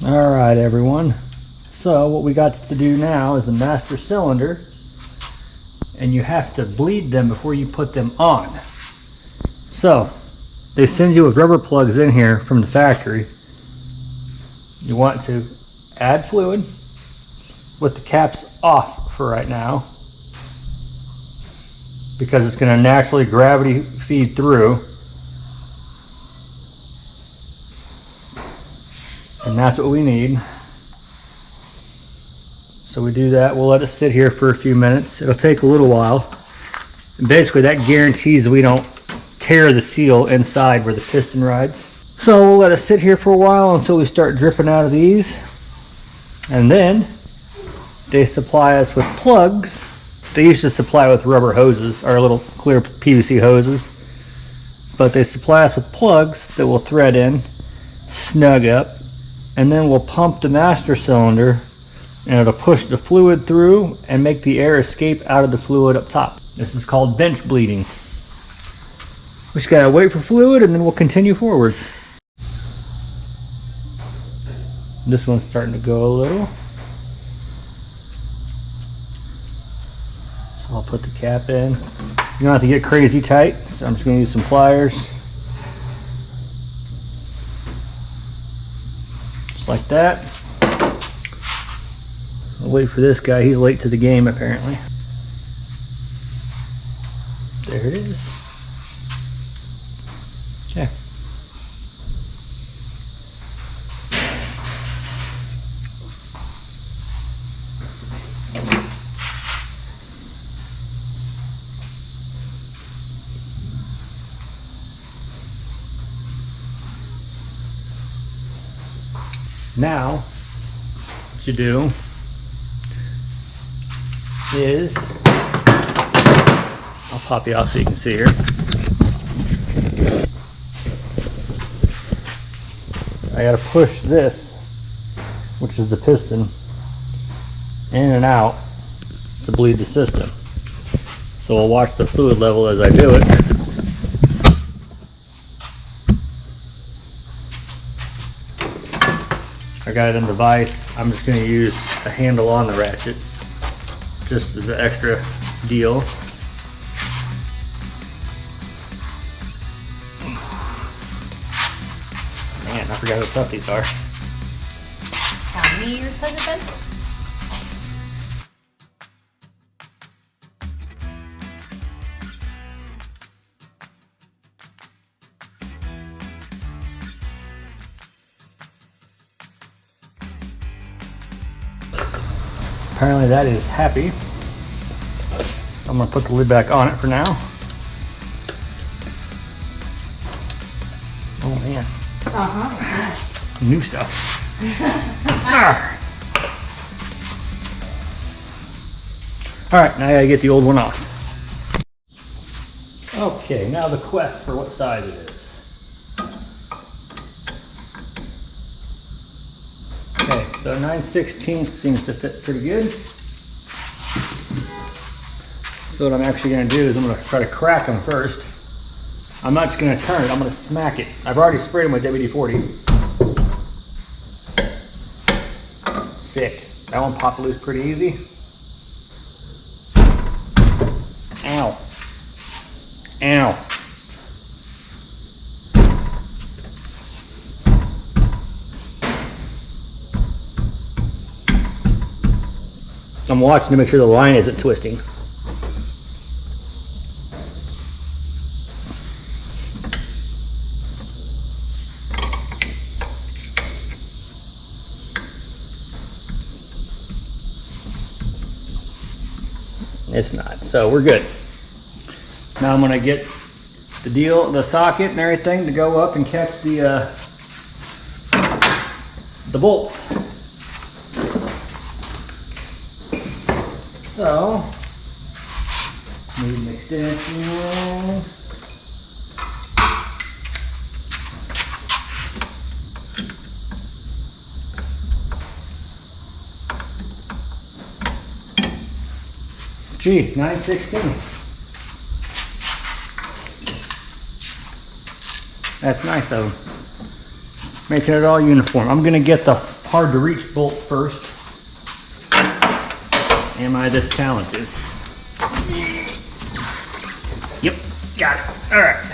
All right, everyone. So what we got to do now is the master cylinder, and you have to bleed them before you put them on. So they send you with rubber plugs in here from the factory. You want to add fluid with the caps off for right now, because it's going to naturally gravity feed through. And that's what we need. So we do that. We'll let it sit here for a few minutes. It'll take a little while. And basically that guarantees we don't tear the seal inside where the piston rides. So we'll let it sit here for a while until we start dripping out of these. And then they supply us with plugs. They used to supply with rubber hoses, or little clear PVC hoses. But they supply us with plugs that will thread in, snug up, and then we'll pump the master cylinder, and it'll push the fluid through and make the air escape out of the fluid up top. This is called bench bleeding. We just gotta wait for fluid and then we'll continue forwards. This one's starting to go a little. So I'll put the cap in. You don't have to get crazy tight, so I'm just gonna use some pliers. Like that. I'll wait for this guy. He's late to the game apparently. There it is. Okay. Now, what you do is, I'll pop you off so you can see here. I gotta push this, which is the piston, in and out to bleed the system. So we'll watch the fluid level as I do it. I got it in the vise. I'm just going to use a handle on the ratchet, just as an extra deal. Man, I forgot how tough these are. How many years has it been? Apparently that is happy. So I'm going to put the lid back on it for now. Oh man. Uh-huh. New stuff. Alright, now I gotta get the old one off. Okay, now the quest for what size it is. Okay, so 9/16 seems to fit pretty good. So what I'm actually going to do is I'm going to try to crack them first. I'm not just going to turn it, I'm going to smack it. I've already sprayed them with WD-40. Sick. That one popped loose pretty easy. Ow. Ow. I'm watching to make sure the line isn't twisting. It's not, so we're good. Now I'm gonna get the socket and everything to go up and catch the bolts. So, need an extension. Gee, 9/16. That's nice though. Making it all uniform. I'm gonna get the hard to reach bolt first. Am I this talented? Yep, got it. All right.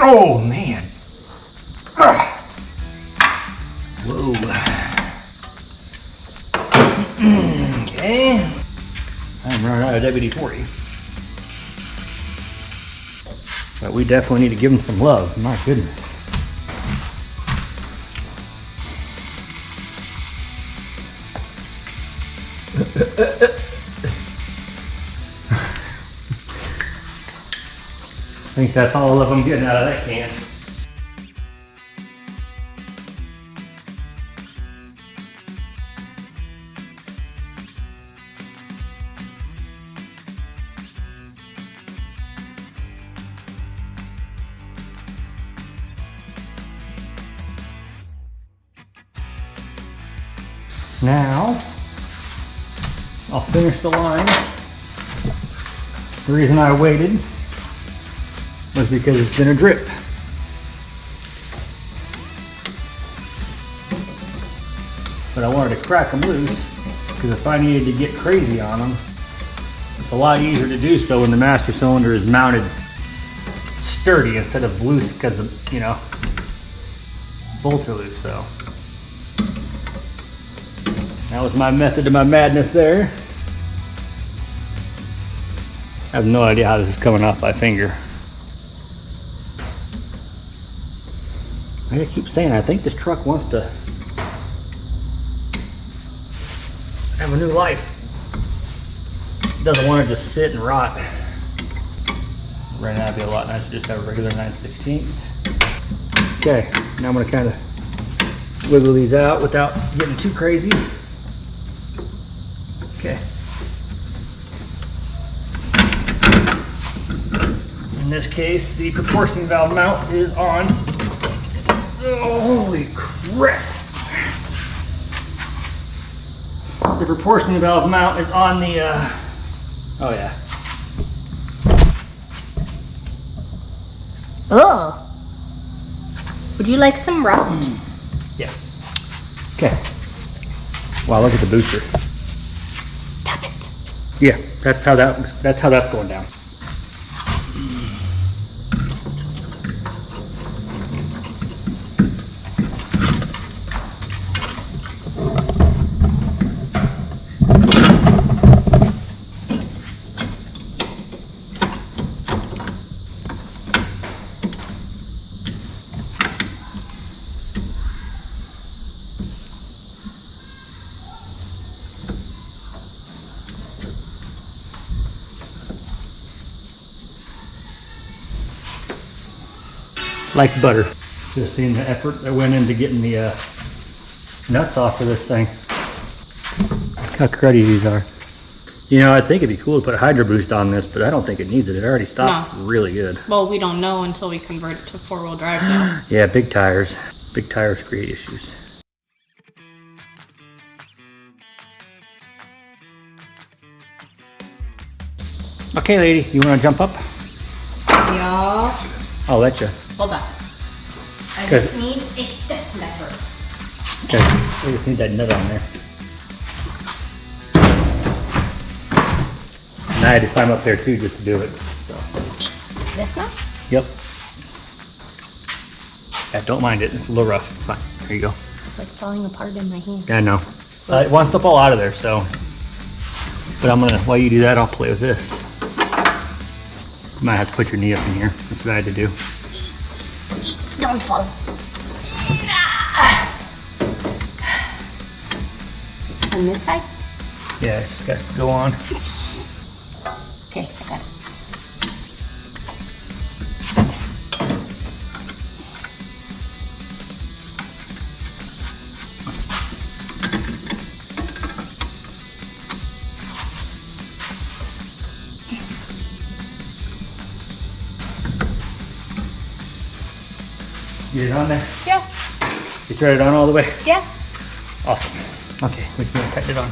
Oh man. Whoa. Okay. I'm running out of WD-40. But we definitely need to give them some love. My goodness. I think that's all of them getting out of that can. Now, I'll finish the lines. The reason I waited was because it's been a drip. But I wanted to crack them loose because if I needed to get crazy on them, it's a lot easier to do so when the master cylinder is mounted sturdy instead of loose because of, you know, bolts are loose. So that was my method to my madness there. I have no idea how this is coming off by finger. I keep saying, I think this truck wants to have a new life. It doesn't want to just sit and rot. Right now it'd be a lot nicer just have a regular 9/16. Okay, now I'm going to kind of wiggle these out without getting too crazy. Okay. In this case, the proportion valve mount is on. Oh, holy crap. The proportion valve mount is on the, oh yeah. Oh. Would you like some rust? Yeah. Okay. Wow, look at the booster. Stop it. Yeah, that's how that's going down. Like butter. Just seeing the effort that went into getting the nuts off of this thing. Look how cruddy these are. You know, I think it'd be cool to put a Hydro Boost on this, but I don't think it needs it. It already stops really good. Well, we don't know until we convert it to four-wheel drive now. Yeah, big tires. Big tires create issues. Okay, lady, you want to jump up? Y'all. I'll let you. Hold on. I just need a step lever. Okay, we just need that nut on there. And I had to climb up there too just to do it. So. This nut? Yep. Yeah, don't mind it. It's a little rough. Fine. There you go. It's like falling apart in my hand. Yeah, I know. It wants to fall out of there, so. But I'm gonna, while you do that, I'll play with this. You might have to put your knee up in here. That's what I had to do. Don't fall. On this side? Yeah, it's got to go on. Okay, I got it. Get it on there? Yeah. You thread it on all the way? Yeah. Awesome. Okay, we just need to tighten it on.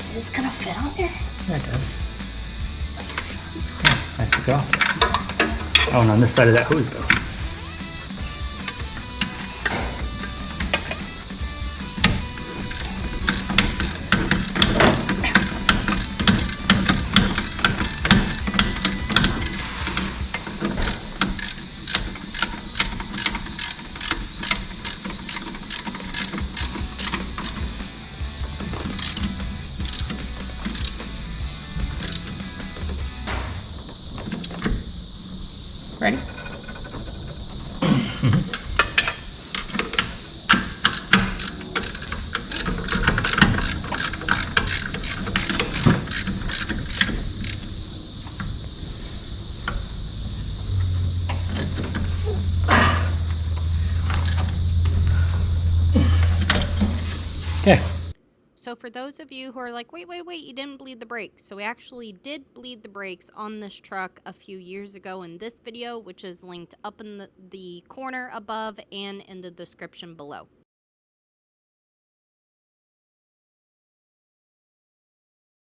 Is this gonna fit on there? Yeah, it does. Yeah, I took it off. Oh, and on this side of that hose though. Ready? Okay. So for those of you who are like, wait, you didn't bleed the brakes. So we actually did bleed the brakes on this truck a few years ago in this video, which is linked up in the corner above and in the description below.